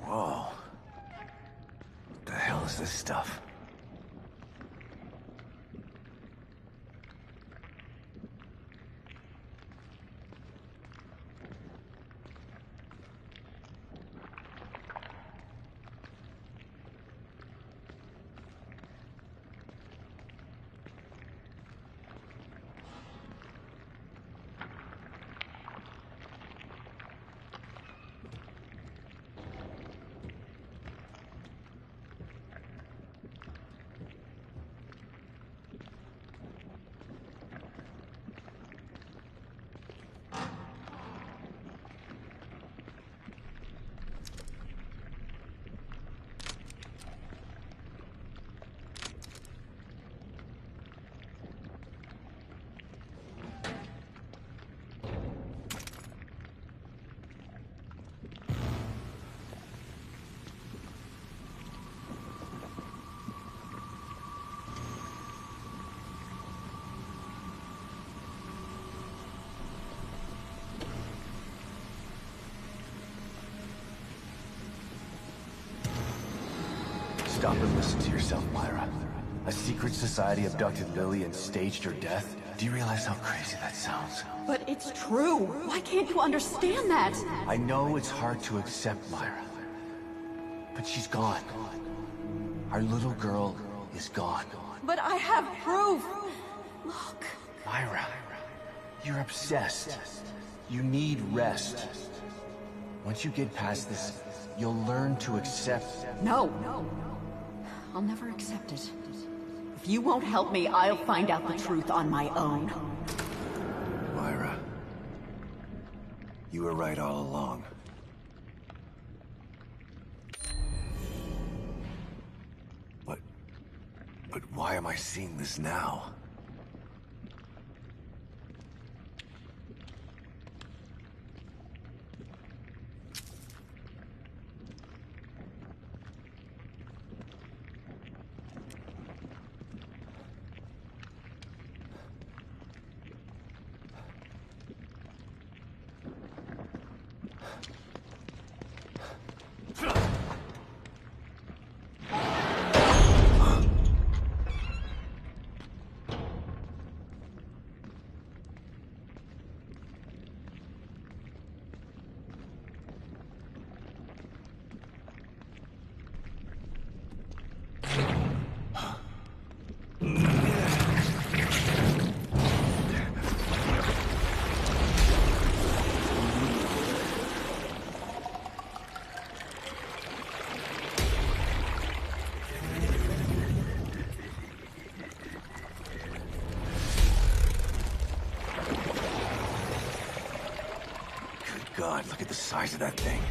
Whoa. What the hell is this stuff? Stop and listen to yourself, Myra. A secret society abducted Lily and staged her death? Do you realize how crazy that sounds? But it's true. Why can't you understand that? I know it's hard to accept, Myra. But she's gone. Our little girl is gone. But I have proof. Look. Myra, you're obsessed. You need rest. Once you get past this, you'll learn to accept... No. I'll never accept it. If you won't help me, I'll find out the truth on my own. Myra, you were right all along. But why am I seeing this now? god, look at the size of that thing.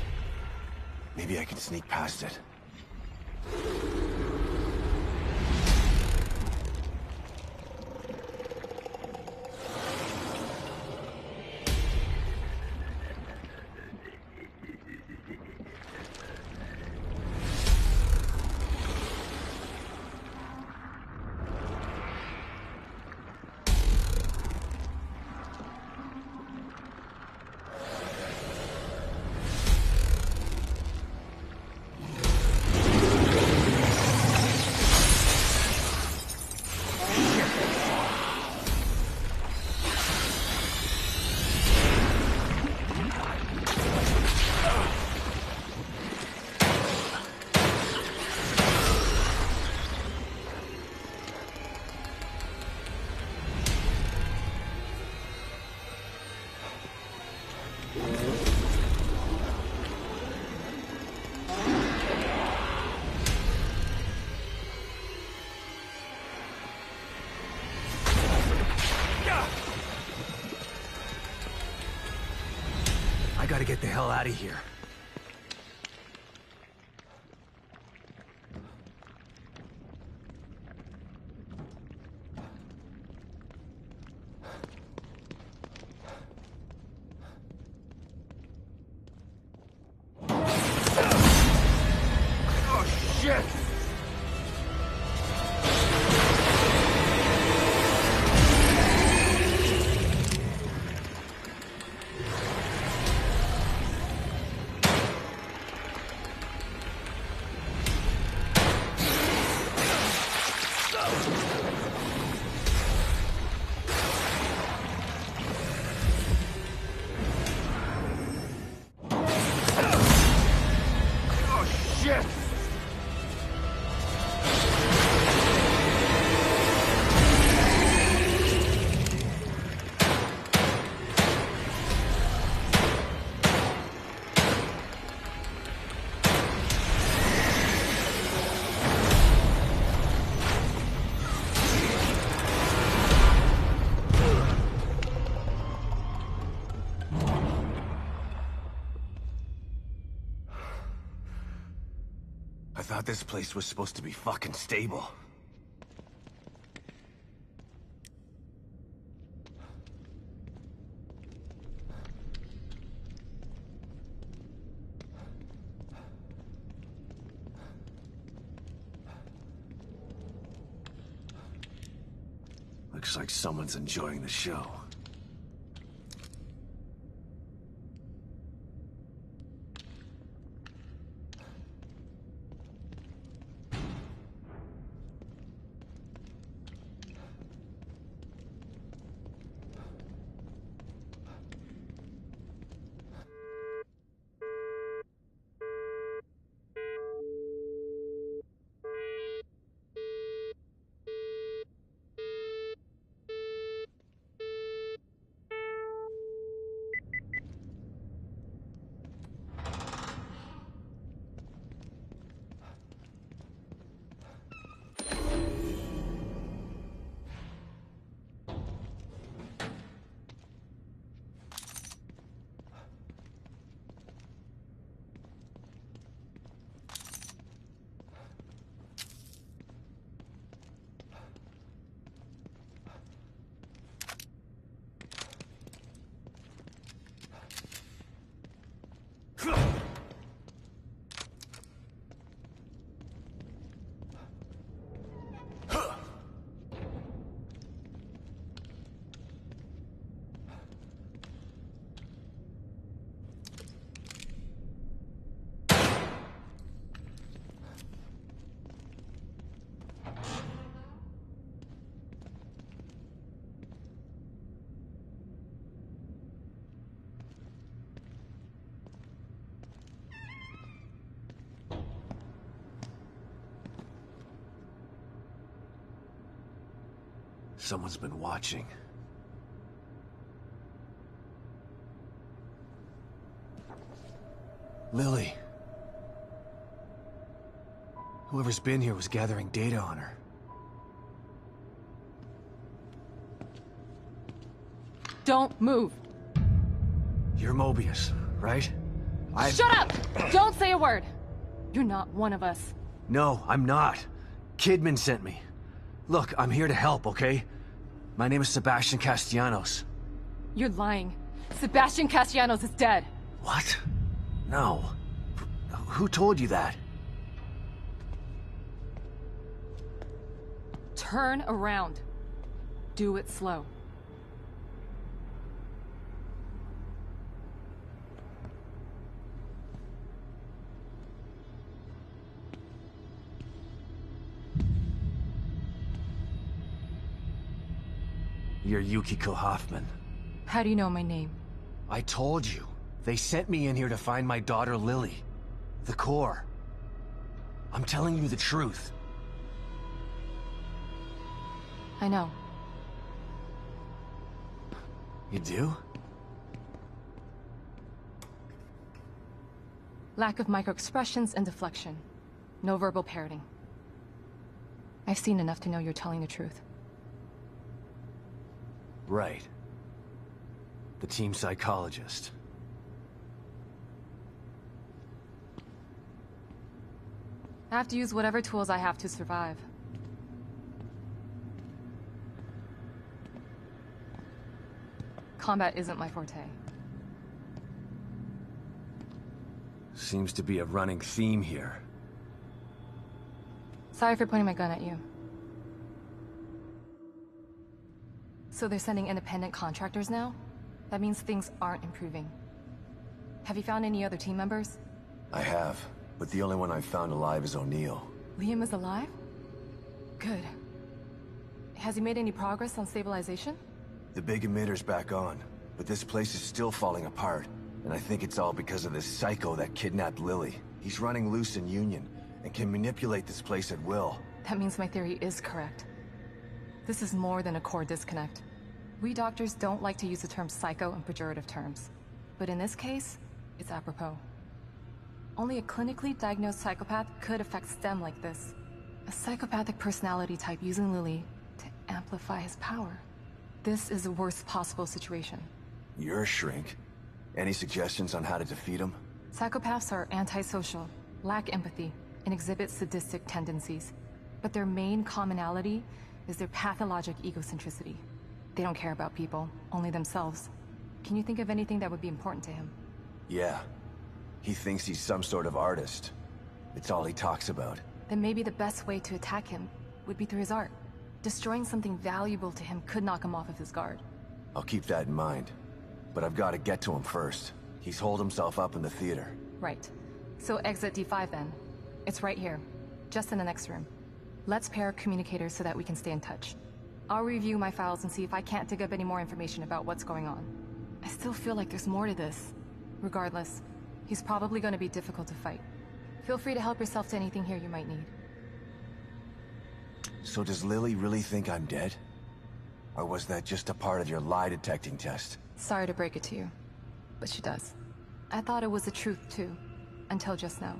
Maybe I can sneak past it. I gotta get the hell out of here. Oh, shit! I thought this place was supposed to be fucking stable. Looks like someone's enjoying the show. Someone's been watching. Lily. Whoever's been here was gathering data on her. Don't move. You're Mobius, right? Shut up! Don't say a word! You're not one of us. No, I'm not. Kidman sent me. Look, I'm here to help, okay? My name is Sebastian Castellanos. You're lying. Sebastian Castellanos is dead. What? No. Who told you that? Turn around. Do it slow. You're Yukiko Hoffman. How do you know my name? I told you. They sent me in here to find my daughter Lily. The core. I'm telling you the truth. I know. You do? Lack of microexpressions and deflection. No verbal parroting. I've seen enough to know you're telling the truth. Right. The team psychologist. I have to use whatever tools I have to survive. Combat isn't my forte. Seems to be a running theme here. Sorry for pointing my gun at you. So they're sending independent contractors now? That means things aren't improving. Have you found any other team members? I have, but the only one I've found alive is O'Neill. Liam is alive? Good. Has he made any progress on stabilization? The big emitter's back on, but this place is still falling apart. And I think it's all because of this psycho that kidnapped Lily. He's running loose in Union, and can manipulate this place at will. That means my theory is correct. This is more than a core disconnect. We doctors don't like to use the term psycho in pejorative terms. But in this case, it's apropos. Only a clinically diagnosed psychopath could affect STEM like this. A psychopathic personality type using Lily to amplify his power. This is the worst possible situation. You're a shrink. Any suggestions on how to defeat him? Psychopaths are antisocial, lack empathy, and exhibit sadistic tendencies. But their main commonality is their pathologic egocentricity. They don't care about people, only themselves. Can you think of anything that would be important to him? Yeah. He thinks he's some sort of artist. It's all he talks about. Then maybe the best way to attack him would be through his art. Destroying something valuable to him could knock him off of his guard. I'll keep that in mind. But I've got to get to him first. He's holed himself up in the theater. Right. So exit D5 then. It's right here. Just in the next room. Let's pair communicators so that we can stay in touch. I'll review my files and see if I can't dig up any more information about what's going on. I still feel like there's more to this. Regardless, he's probably going to be difficult to fight. Feel free to help yourself to anything here you might need. So does Lily really think I'm dead? Or was that just a part of your lie detecting test? Sorry to break it to you, but she does. I thought it was the truth too, until just now.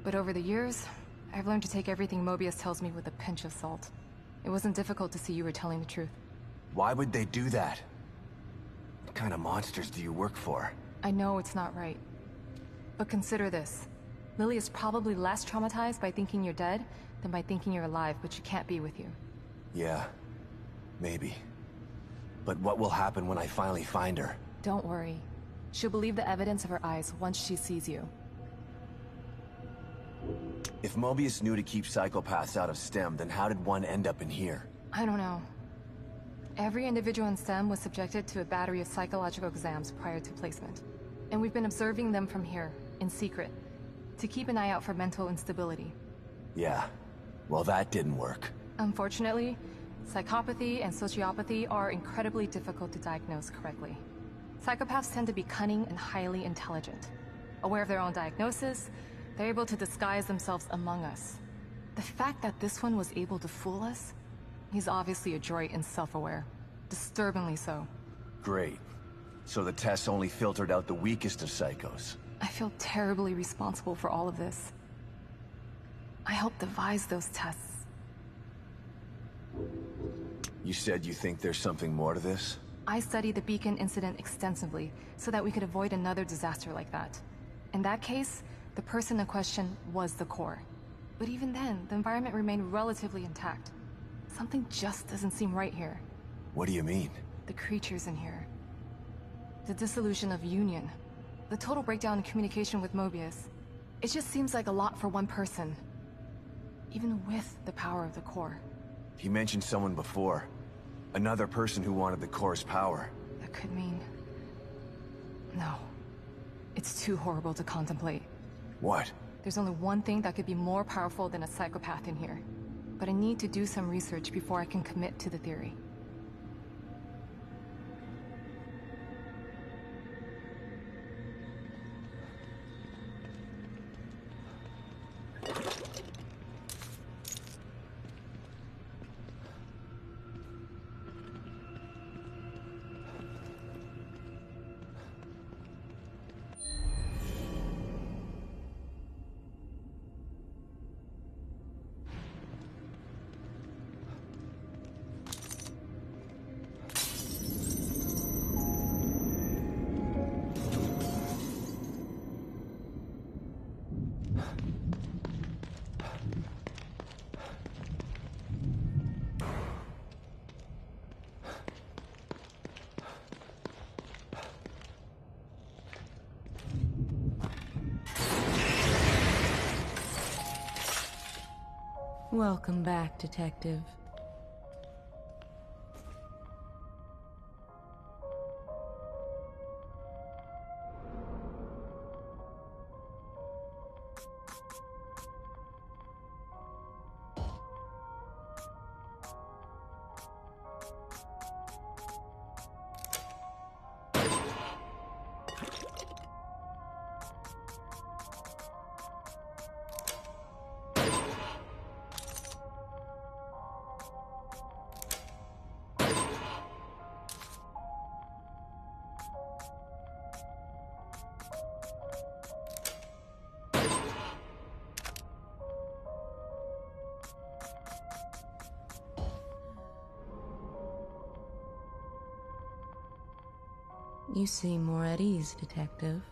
But over the years, I've learned to take everything Mobius tells me with a pinch of salt. It wasn't difficult to see you were telling the truth. Why would they do that? What kind of monsters do you work for? I know it's not right. But consider this. Lily is probably less traumatized by thinking you're dead than by thinking you're alive, but she can't be with you. Yeah, maybe. But what will happen when I finally find her? Don't worry. She'll believe the evidence of her eyes once she sees you. If Mobius knew to keep psychopaths out of STEM, then how did one end up in here? I don't know. Every individual in STEM was subjected to a battery of psychological exams prior to placement. And we've been observing them from here, in secret, to keep an eye out for mental instability. Yeah. Well, that didn't work. Unfortunately, psychopathy and sociopathy are incredibly difficult to diagnose correctly. Psychopaths tend to be cunning and highly intelligent. Aware of their own diagnosis, they're able to disguise themselves among us. The fact that this one was able to fool us, he's obviously adroit and self-aware. Disturbingly so. Great. So the tests only filtered out the weakest of psychos. I feel terribly responsible for all of this. I helped devise those tests. You said you think there's something more to this? I studied the beacon incident extensively so that we could avoid another disaster like that. In that case, the person in question was the core. But even then, the environment remained relatively intact. Something just doesn't seem right here. What do you mean? The creatures in here. The dissolution of Union. The total breakdown in communication with Mobius. It just seems like a lot for one person. Even with the power of the core. He mentioned someone before. Another person who wanted the core's power. That could mean... No. It's too horrible to contemplate. What? There's only one thing that could be more powerful than a psychopath in here. But I need to do some research before I can commit to the theory. Welcome back, Detective. You seem more at ease, Detective.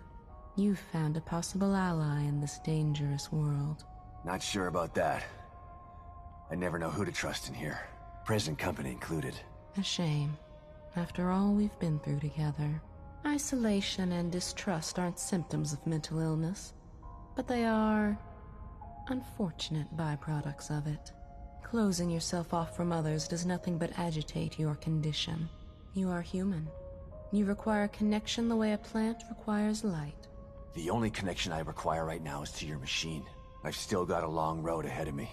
You've found a possible ally in this dangerous world. Not sure about that. I never know who to trust in here. Present company included. A shame. After all we've been through together. Isolation and distrust aren't symptoms of mental illness, but they are unfortunate byproducts of it. Closing yourself off from others does nothing but agitate your condition. You are human. You require connection the way a plant requires light. The only connection I require right now is to your machine. I've still got a long road ahead of me.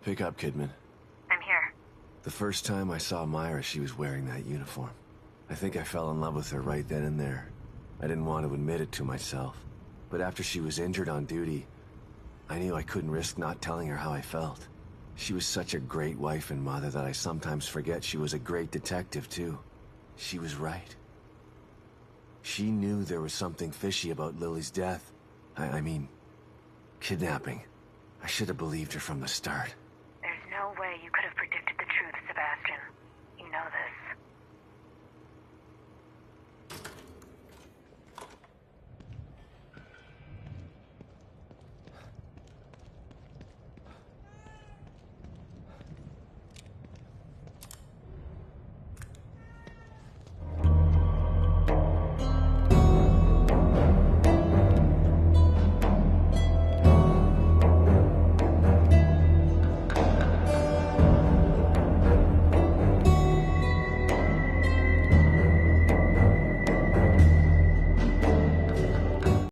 Pick up, Kidman. I'm here. The first time I saw Myra, she was wearing that uniform. I think I fell in love with her right then and there. I didn't want to admit it to myself. But after she was injured on duty, I knew I couldn't risk not telling her how I felt. She was such a great wife and mother that I sometimes forget she was a great detective, too. She was right. She knew there was something fishy about Lily's death. I mean, kidnapping. I should have believed her from the start.